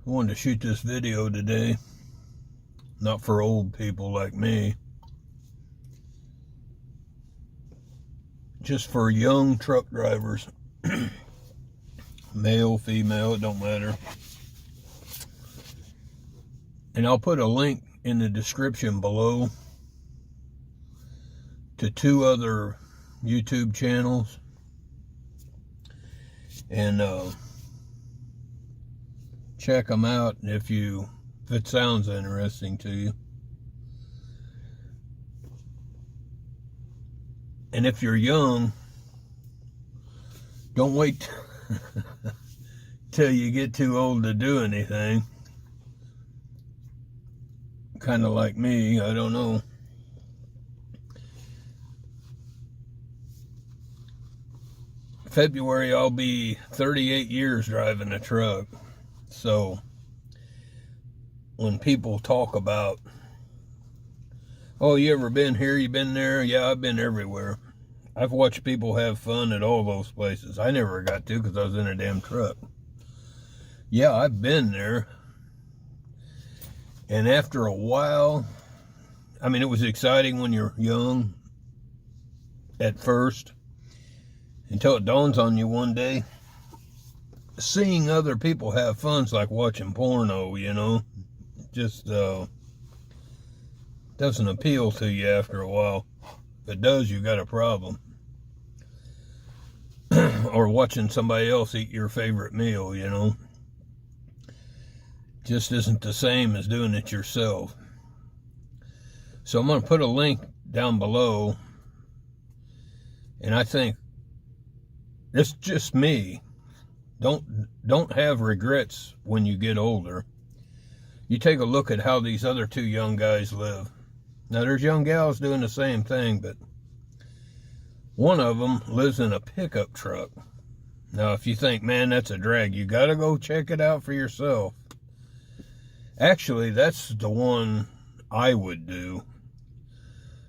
I wanted to shoot this video today, not for old people like me, just for young truck drivers, male, female, it don't matter. And I'll put a link in the description below to 2 other YouTube channels, and check them out if it sounds interesting to you. And if you're young, don't wait till you get too old to do anything. Kind of like me, I don't know. February, I'll be 38 years driving a truck. So when people talk about, oh, you ever been here, you been there? Yeah, I've been everywhere. I've watched people have fun at all those places. I never got to because I was in a damn truck. Yeah, I've been there. And after a while, I mean, it was exciting when you're young at first, until it dawns on you one day, seeing other people have fun's like watching porno, you know. Just doesn't appeal to you after a while. If it does, you got a problem. Or watching somebody else eat your favorite meal, you know. Just isn't the same as doing it yourself. So I'm going to put a link down below. And I think, it's just me. Don't have regrets when you get older. You take a look at how these other 2 young guys live. Now, there's young gals doing the same thing, but one of them lives in a pickup truck. Now, if you think, man, that's a drag, you got to go check it out for yourself. Actually, that's the one I would do,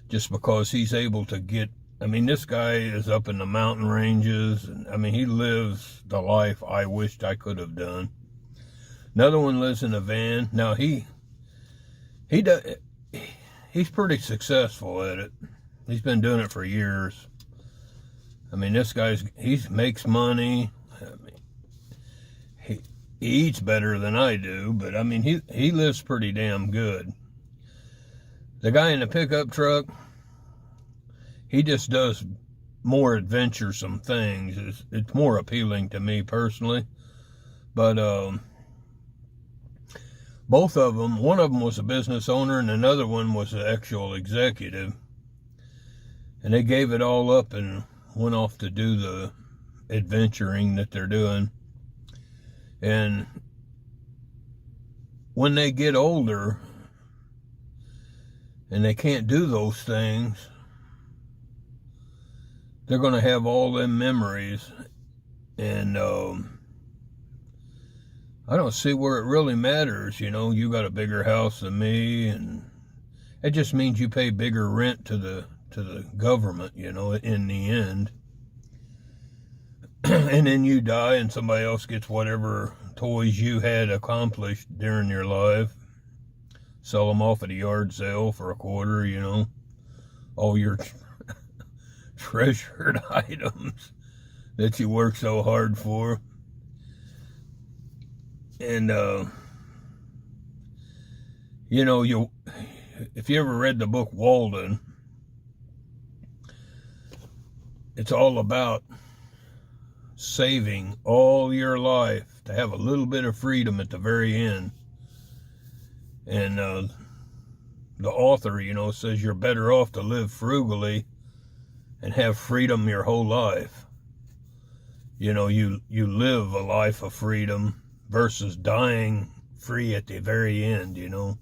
just because he's able to get, I mean, this guy is up in the mountain ranges, and I mean, he lives the life I wished I could have done. Another one lives in a van. Now, he's pretty successful at it. He's been doing it for years. I mean, this guy's, he makes money. I mean, he eats better than I do, but I mean, he lives pretty damn good. The guy in the pickup truck, he just does more adventuresome things. It's more appealing to me personally. But both of them, one of them was a business owner and another one was an actual executive. And they gave it all up and went off to do the adventuring that they're doing. And when they get older and they can't do those things, they're going to have all them memories. And I don't see where it really matters. You know, you got a bigger house than me, and it just means you pay bigger rent to the government, you know, in the end. And then you die and somebody else gets whatever toys you had accomplished during your life. Sell them off at a yard sale for $0.25, you know. All your treasured items that you work so hard for. And, you know, if you ever read the book Walden, it's all about saving all your life to have a little bit of freedom at the very end. And the author, you know, says you're better off to live frugally and have freedom your whole life. You know, you live a life of freedom versus dying free at the very end, you know.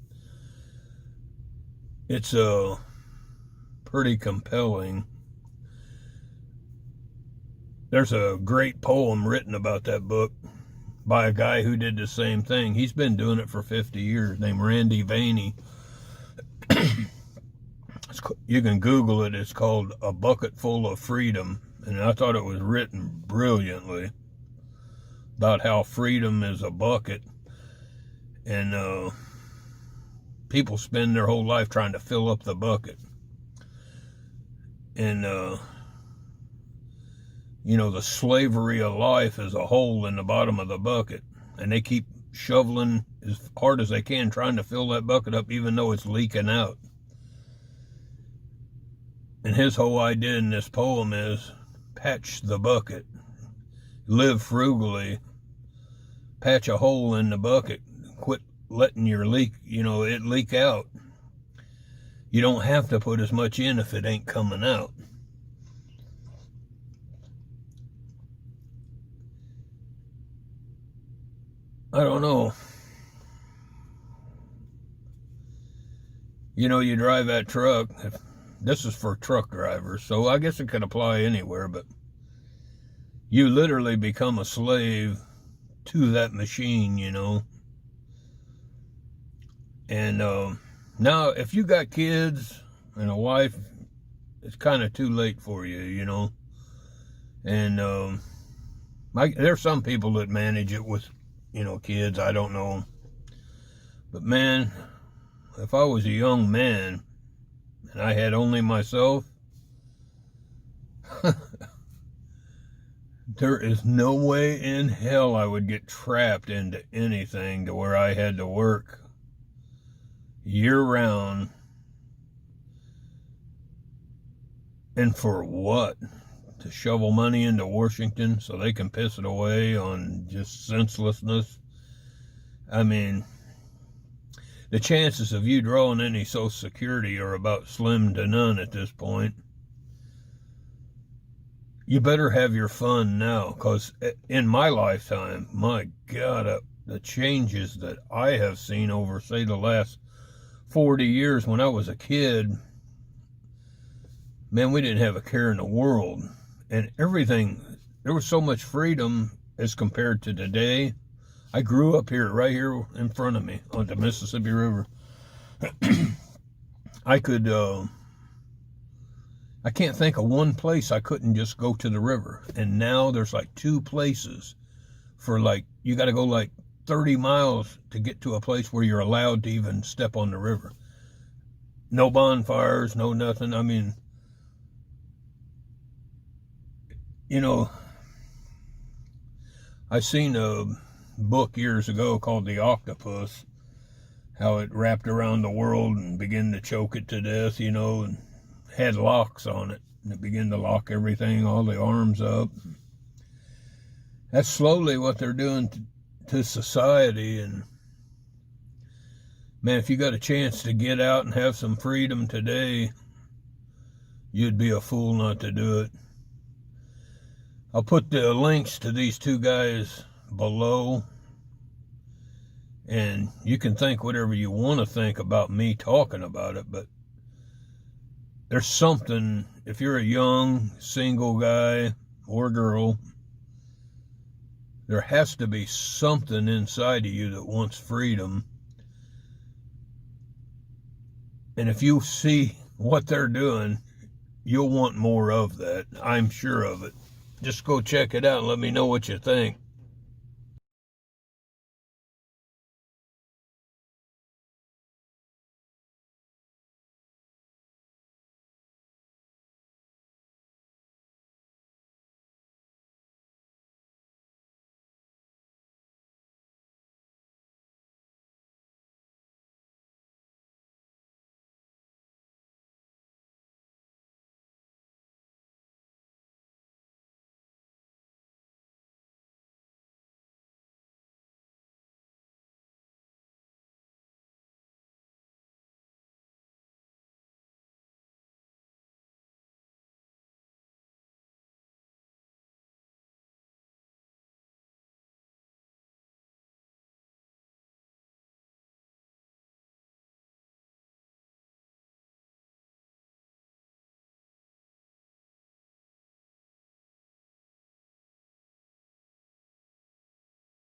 It's pretty compelling. There's a great poem written about that book by a guy who did the same thing. He's been doing it for 50 years, named Randy Vaney. You can Google it. It's called A Bucket Full of Freedom. And I thought it was written brilliantly about how freedom is a bucket. And people spend their whole life trying to fill up the bucket. And, the slavery of life is a hole in the bottom of the bucket. And they keep shoveling as hard as they can, trying to fill that bucket up, even though it's leaking out. And his whole idea in this poem is patch the bucket. Live frugally. Patch a hole in the bucket. Quit letting your it leak out. You don't have to put as much in if it ain't coming out. I don't know. You drive that truck. This is for truck drivers, so I guess it could apply anywhere, but you literally become a slave to that machine, And now, if you got kids and a wife, it's kind of too late for you, And there's some people that manage it with, kids. I don't know. But man, if I was a young man and I had only myself, there is no way in hell I would get trapped into anything to where I had to work year-round. And for what? To shovel money into Washington so they can piss it away on just senselessness? I mean, the chances of you drawing any Social Security are about slim to none at this point. You better have your fun now, because in my lifetime, my God, the changes that I have seen over, say, the last 40 years when I was a kid, man, we didn't have a care in the world. And everything, there was so much freedom as compared to today. I grew up here, right here in front of me, on the Mississippi River. I can't think of one place I couldn't just go to the river. And now there's like 2 places for you got to go 30 miles to get to a place where you're allowed to even step on the river. No bonfires, no nothing. I mean, I seen a book years ago called The Octopus, how it wrapped around the world and began to choke it to death, and had locks on it. And it began to lock everything, all the arms up. That's slowly what they're doing to society. And man, if you got a chance to get out and have some freedom today, you'd be a fool not to do it. I'll put the links to these 2 guys below, and you can think whatever you want to think about me talking about it, but there's something, if you're a young, single guy or girl, there has to be something inside of you that wants freedom. And if you see what they're doing, you'll want more of that. I'm sure of it. Just go check it out and let me know what you think.